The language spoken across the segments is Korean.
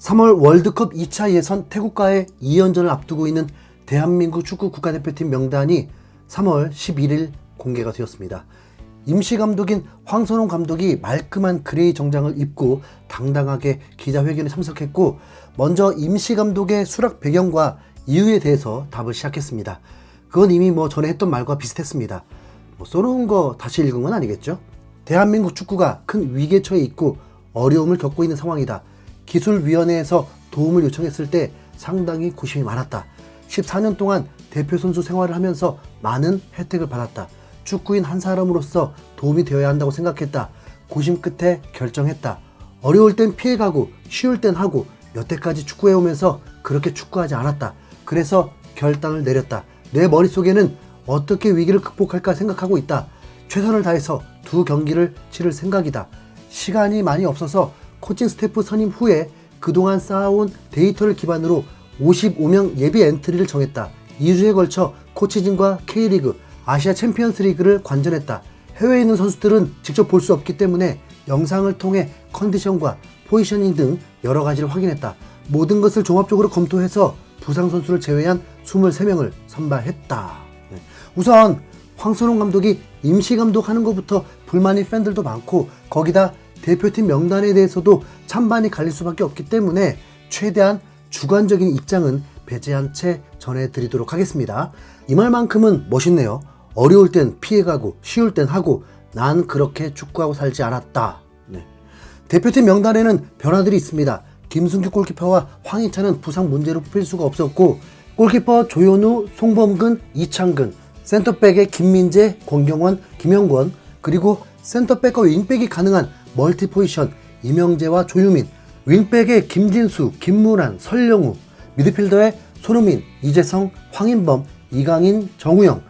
3월 월드컵 2차 예선 태국과의 2연전을 앞두고 있는 대한민국 축구 국가대표팀 명단이 3월 11일 공개가 되었습니다. 임시 감독인 황선홍 감독이 말끔한 그레이 정장을 입고 당당하게 기자회견에 참석했고, 먼저 임시 감독의 수락 배경과 이유에 대해서 답을 시작했습니다. 그건 이미 전에 했던 말과 비슷했습니다. 써놓은 거 다시 읽은 건 아니겠죠? 대한민국 축구가 큰 위기에 처해 있고 어려움을 겪고 있는 상황이다. 기술위원회에서 도움을 요청했을 때 상당히 고심이 많았다. 14년 동안 대표 선수 생활을 하면서 많은 혜택을 받았다. 축구인 한 사람으로서 도움이 되어야 한다고 생각했다. 고심 끝에 결정했다. 어려울 땐 피해가고 쉬울 땐 하고 여태까지 축구해오면서 그렇게 축구하지 않았다. 그래서 결단을 내렸다. 내 머릿속에는 어떻게 위기를 극복할까 생각하고 있다. 최선을 다해서 2경기를 치를 생각이다. 시간이 많이 없어서 코칭 스태프 선임 후에 그동안 쌓아온 데이터를 기반으로 55명 예비 엔트리를 정했다. 2주에 걸쳐 코치진과 K리그, 아시아 챔피언스 리그를 관전했다. 해외에 있는 선수들은 직접 볼 수 없기 때문에 영상을 통해 컨디션과 포지셔닝 등 여러 가지를 확인했다. 모든 것을 종합적으로 검토해서 부상 선수를 제외한 23명을 선발했다. 우선 황선홍 감독이 임시 감독하는 것부터 불만인 팬들도 많고, 거기다 대표팀 명단에 대해서도 찬반이 갈릴 수밖에 없기 때문에 최대한 주관적인 입장은 배제한 채 전해드리도록 하겠습니다. 이 말만큼은 멋있네요. 어려울 땐 피해가고 쉬울 땐 하고 난 그렇게 축구하고 살지 않았다. 대표팀 명단에는 변화들이 있습니다. 김승규 골키퍼와 황희찬은 부상 문제로 뽑힐 수가 없었고, 골키퍼 조현우, 송범근, 이창근, 센터백의 김민재, 권경원, 김영권, 그리고 센터백과 윙백이 가능한 멀티 포지션 이명재와 조유민, 윙백의 김진수, 김문환, 설영우, 미드필더의 손흥민, 이재성, 황인범, 이강인, 정우영,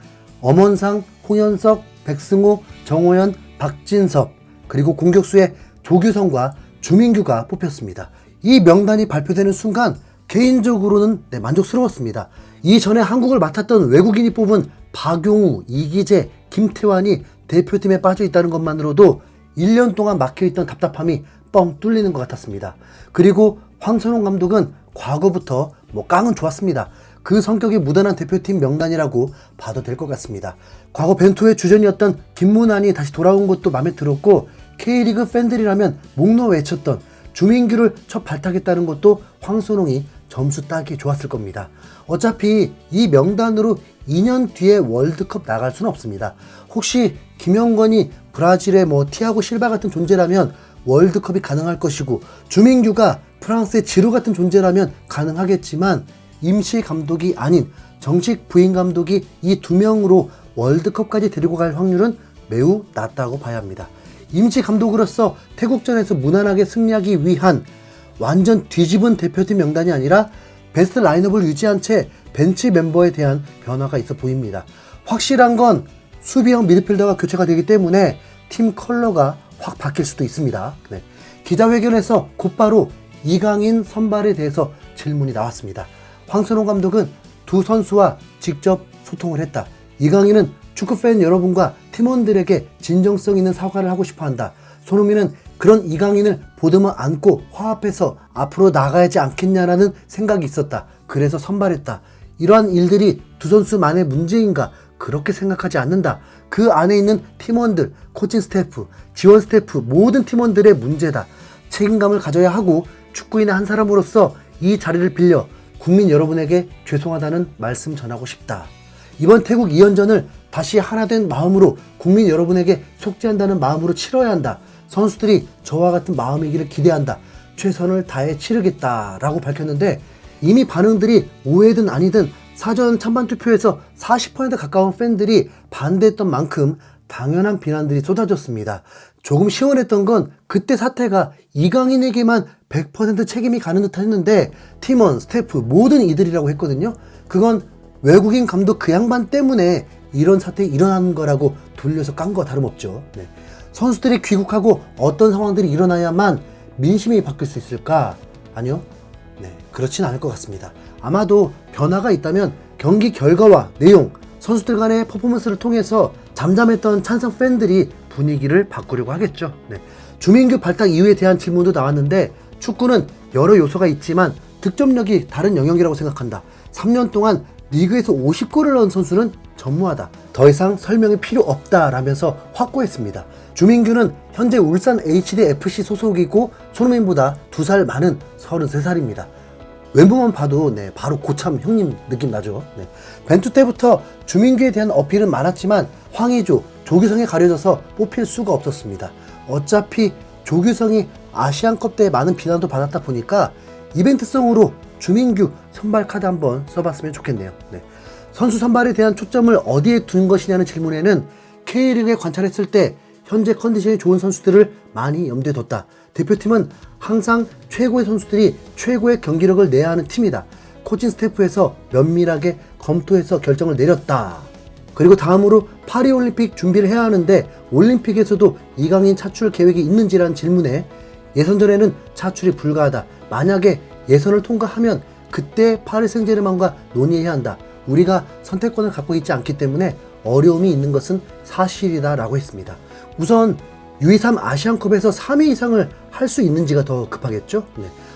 엄원상, 홍현석, 백승호, 정호연, 박진섭, 그리고 공격수의 조규성과 주민규가 뽑혔습니다. 이 명단이 발표되는 순간 개인적으로는 만족스러웠습니다. 이전에 한국을 맡았던 외국인이 뽑은 박용우, 이기재, 김태환이 대표팀에 빠져 있다는 것만으로도 1년 동안 막혀있던 답답함이 뻥 뚫리는 것 같았습니다. 그리고 황선홍 감독은 과거부터 깡은 좋았습니다. 그 성격이 묻어난 대표팀 명단이라고 봐도 될 것 같습니다. 과거 벤투의 주전이었던 김문환이 다시 돌아온 것도 마음에 들었고, K리그 팬들이라면 목놓아 외쳤던 주민규를 첫 발탁했다는 것도 황선홍이 점수 따기 좋았을 겁니다. 어차피 이 명단으로 2년 뒤에 월드컵 나갈 수는 없습니다. 혹시 김영권이 브라질의 티아고 실바 같은 존재라면 월드컵이 가능할 것이고, 주민규가 프랑스의 지루 같은 존재라면 가능하겠지만, 임시 감독이 아닌 정식 부임 감독이 이 2명으로 월드컵까지 데리고 갈 확률은 매우 낮다고 봐야 합니다. 임시 감독으로서 태국전에서 무난하게 승리하기 위한 완전 뒤집은 대표팀 명단이 아니라 베스트 라인업을 유지한 채 벤치 멤버에 대한 변화가 있어 보입니다. 확실한 건 수비형 미드필더가 교체가 되기 때문에 팀 컬러가 확 바뀔 수도 있습니다. 기자회견에서 곧바로 이강인 선발에 대해서 질문이 나왔습니다. 황선홍 감독은 두 선수와 직접 소통을 했다. 이강인은 축구팬 여러분과 팀원들에게 진정성 있는 사과를 하고 싶어 한다. 손흥민은 그런 이강인을 보듬어 안고 화합해서 앞으로 나가야지 않겠냐라는 생각이 있었다. 그래서 선발했다. 이러한 일들이 두 선수만의 문제인가? 그렇게 생각하지 않는다. 그 안에 있는 팀원들, 코칭 스태프, 지원 스태프, 모든 팀원들의 문제다. 책임감을 가져야 하고 축구인의 한 사람으로서 이 자리를 빌려 국민 여러분에게 죄송하다는 말씀 전하고 싶다. 이번 태국 2연전을 다시 하나된 마음으로 국민 여러분에게 속죄한다는 마음으로 치러야 한다. 선수들이 저와 같은 마음이기를 기대한다. 최선을 다해 치르겠다라고 밝혔는데, 이미 반응들이 오해든 아니든 사전 찬반 투표에서 40% 가까운 팬들이 반대했던 만큼 당연한 비난들이 쏟아졌습니다. 조금 시원했던 건 그때 사태가 이강인에게만 100% 책임이 가는 듯 했는데 팀원, 스태프 모든 이들이라고 했거든요. 그건 외국인 감독 그 양반 때문에 이런 사태가 일어나는 거라고 돌려서 깐 거 다름없죠. 선수들이 귀국하고 어떤 상황들이 일어나야만 민심이 바뀔 수 있을까? 아니요. 그렇진 않을 것 같습니다. 아마도 변화가 있다면 경기 결과와 내용, 선수들 간의 퍼포먼스를 통해서 잠잠했던 찬성 팬들이 분위기를 바꾸려고 하겠죠. 주민규 발탁 이유에 대한 질문도 나왔는데, 축구는 여러 요소가 있지만 득점력이 다른 영역이라고 생각한다. 3년 동안 리그에서 50골을 넣은 선수는 전무하다. 더 이상 설명이 필요 없다라면서 확고했습니다. 주민규는 현재 울산 HDFC 소속이고 손흥민보다 2살 많은 33살입니다. 왼보만 봐도 바로 고참 형님 느낌 나죠. 벤투 때부터 주민규에 대한 어필은 많았지만 황의조, 조규성에 가려져서 뽑힐 수가 없었습니다. 어차피 조규성이 아시안컵 때 많은 비난도 받았다 보니까 이벤트성으로 주민규 선발 카드 한번 써봤으면 좋겠네요. 선수 선발에 대한 초점을 어디에 둔 것이냐는 질문에는 K리그에 관찰했을 때 현재 컨디션이 좋은 선수들을 많이 염두에 뒀다. 대표팀은 항상 최고의 선수들이 최고의 경기력을 내야 하는 팀이다. 코칭 스태프에서 면밀하게 검토해서 결정을 내렸다. 그리고 다음으로 파리올림픽 준비를 해야 하는데 올림픽에서도 이강인 차출 계획이 있는지라는 질문에 예선전에는 차출이 불가하다. 만약에 예선을 통과하면 그때 파리 생제르맹과 논의해야 한다. 우리가 선택권을 갖고 있지 않기 때문에 어려움이 있는 것은 사실이다 라고 했습니다. 우선 U23 아시안컵에서 3위 이상을 할 수 있는지가 더 급하겠죠.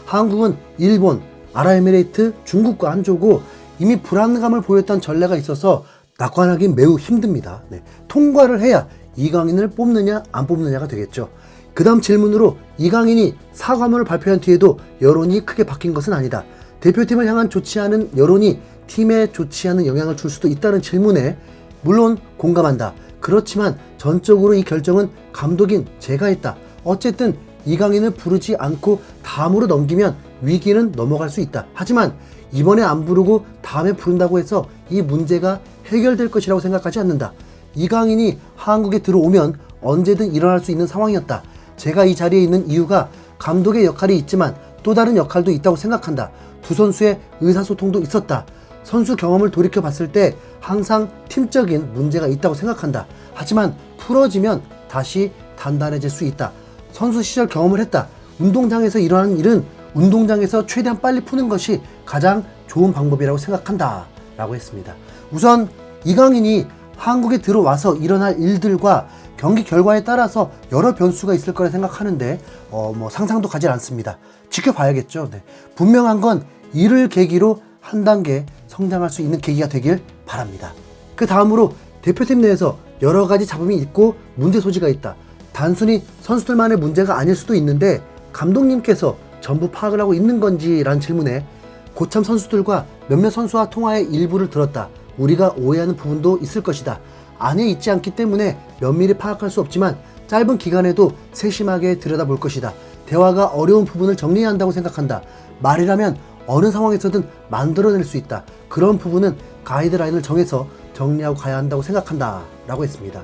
한국은 일본, 아랍에미레이트, 중국과 한 조고 이미 불안감을 보였던 전례가 있어서 낙관하기 매우 힘듭니다. 통과를 해야 이강인을 뽑느냐 안 뽑느냐가 되겠죠. 그 다음 질문으로 이강인이 사과문을 발표한 뒤에도 여론이 크게 바뀐 것은 아니다. 대표팀을 향한 좋지 않은 여론이 팀에 좋지 않은 영향을 줄 수도 있다는 질문에 물론 공감한다. 그렇지만 전적으로 이 결정은 감독인 제가 했다. 어쨌든 이강인을 부르지 않고 다음으로 넘기면 위기는 넘어갈 수 있다. 하지만 이번에 안 부르고 다음에 부른다고 해서 이 문제가 해결될 것이라고 생각하지 않는다. 이강인이 한국에 들어오면 언제든 일어날 수 있는 상황이었다. 제가 이 자리에 있는 이유가 감독의 역할이 있지만 또 다른 역할도 있다고 생각한다. 두 선수의 의사소통도 있었다. 선수 경험을 돌이켜 봤을 때 항상 팀적인 문제가 있다고 생각한다. 하지만 풀어지면 다시 단단해질 수 있다. 선수 시절 경험을 했다. 운동장에서 일어나는 일은 운동장에서 최대한 빨리 푸는 것이 가장 좋은 방법이라고 생각한다 라고 했습니다. 우선 이강인이 한국에 들어와서 일어날 일들과 경기 결과에 따라서 여러 변수가 있을 거라 생각하는데 상상도 가지 않습니다. 지켜봐야겠죠. 분명한 건 이를 계기로 한 단계 성장할 수 있는 계기가 되길 바랍니다. 그 다음으로 대표팀 내에서 여러 가지 잡음이 있고 문제 소지가 있다. 단순히 선수들만의 문제가 아닐 수도 있는데 감독님께서 전부 파악을 하고 있는 건지 라는 질문에 고참 선수들과 몇몇 선수와 통화의 일부를 들었다. 우리가 오해하는 부분도 있을 것이다. 안에 있지 않기 때문에 면밀히 파악할 수 없지만 짧은 기간에도 세심하게 들여다볼 것이다. 대화가 어려운 부분을 정리해야 한다고 생각한다. 말이라면 어느 상황에서든 만들어낼 수 있다. 그런 부분은 가이드라인을 정해서 정리하고 가야 한다고 생각한다 라고 했습니다.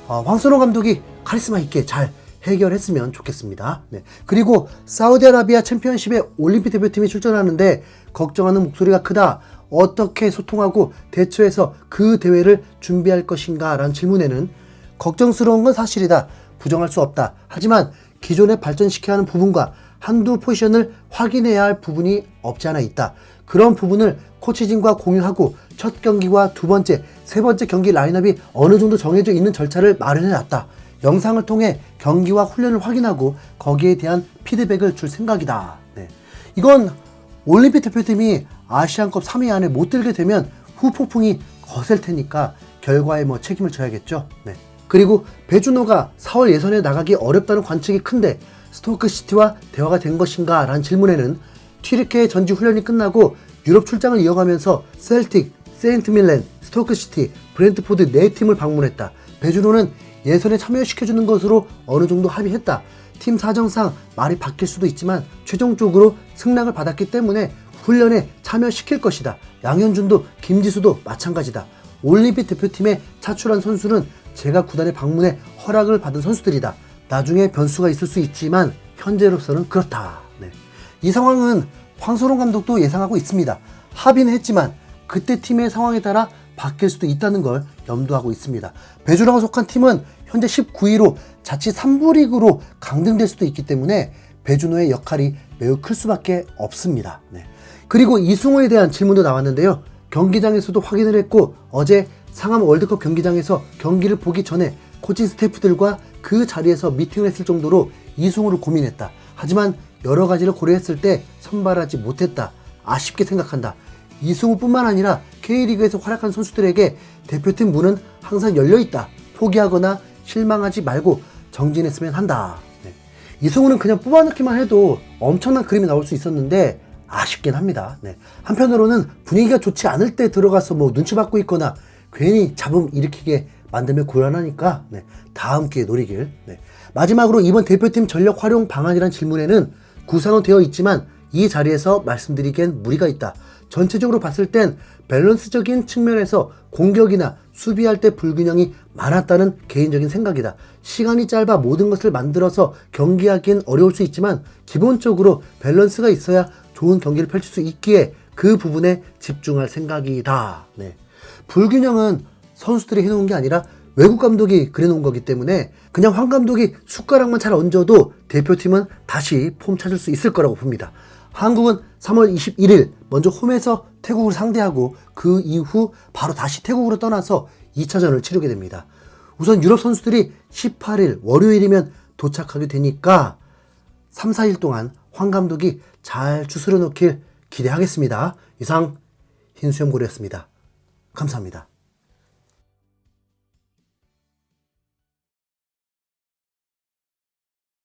황선홍 감독이 카리스마 있게 잘 해결했으면 좋겠습니다. 그리고 사우디아라비아 챔피언십에 올림픽 대표팀이 출전하는데 걱정하는 목소리가 크다. 어떻게 소통하고 대처해서 그 대회를 준비할 것인가 라는 질문에는 걱정스러운 건 사실이다. 부정할 수 없다. 하지만 기존에 발전시켜야 하는 부분과 한두 포지션을 확인해야 할 부분이 없지 않아 있다. 그런 부분을 코치진과 공유하고 첫 경기와 두 번째, 세 번째 경기 라인업이 어느 정도 정해져 있는 절차를 마련해놨다. 영상을 통해 경기와 훈련을 확인하고 거기에 대한 피드백을 줄 생각이다. 이건 올림픽 대표팀이 아시안컵 3위 안에 못 들게 되면 후폭풍이 거셀 테니까 결과에 책임을 져야겠죠. 그리고 배준호가 4월 예선에 나가기 어렵다는 관측이 큰데 스토크시티와 대화가 된 것인가 라는 질문에는 튀르키예 전지 훈련이 끝나고 유럽 출장을 이어가면서 셀틱, 세인트밀렌, 스토크시티, 브렌트포드 4팀을 방문했다. 배준호는 예선에 참여시켜주는 것으로 어느 정도 합의했다. 팀 사정상 말이 바뀔 수도 있지만 최종적으로 승낙을 받았기 때문에 훈련에 참여시킬 것이다. 양현준도 김지수도 마찬가지다. 올림픽 대표팀에 차출한 선수는 제가 구단에 방문해 허락을 받은 선수들이다. 나중에 변수가 있을 수 있지만 현재로서는 그렇다. 이 상황은 황선홍 감독도 예상하고 있습니다. 합의는 했지만 그때 팀의 상황에 따라 바뀔 수도 있다는 걸 염두하고 있습니다. 배준호가 속한 팀은 현재 19위로 자칫 3부 리그로 강등될 수도 있기 때문에 배준호의 역할이 매우 클 수밖에 없습니다. 그리고 이승호에 대한 질문도 나왔는데요. 경기장에서도 확인을 했고 어제 상암 월드컵 경기장에서 경기를 보기 전에 코칭 스태프들과 그 자리에서 미팅을 했을 정도로 이승호를 고민했다. 하지만 여러 가지를 고려했을 때 선발하지 못했다. 아쉽게 생각한다. 이승우뿐만 아니라 K리그에서 활약한 선수들에게 대표팀 문은 항상 열려있다. 포기하거나 실망하지 말고 정진했으면 한다. 네. 이승우는 그냥 뽑아넣기만 해도 엄청난 그림이 나올 수 있었는데 아쉽긴 합니다. 네. 한편으로는 분위기가 좋지 않을 때 들어가서 뭐 눈치 받고 있거나 괜히 잡음 일으키게 만들면 곤란하니까 네. 다음 기회에 노리길. 네. 마지막으로 이번 대표팀 전력 활용 방안이란 질문에는 구상은 되어 있지만 이 자리에서 말씀드리기엔 무리가 있다. 전체적으로 봤을 땐 밸런스적인 측면에서 공격이나 수비할 때 불균형이 많았다는 개인적인 생각이다. 시간이 짧아 모든 것을 만들어서 경기하기엔 어려울 수 있지만 기본적으로 밸런스가 있어야 좋은 경기를 펼칠 수 있기에 그 부분에 집중할 생각이다. 네. 불균형은 선수들이 해놓은 게 아니라 외국 감독이 그려놓은 거기 때문에 그냥 황 감독이 숟가락만 잘 얹어도 대표팀은 다시 폼 찾을 수 있을 거라고 봅니다. 한국은 3월 21일 먼저 홈에서 태국을 상대하고 그 이후 바로 다시 태국으로 떠나서 2차전을 치르게 됩니다. 우선 유럽 선수들이 18일 월요일이면 도착하게 되니까 3, 4일 동안 황 감독이 잘 추스려 놓길 기대하겠습니다. 이상 흰수염고래였습니다. 감사합니다.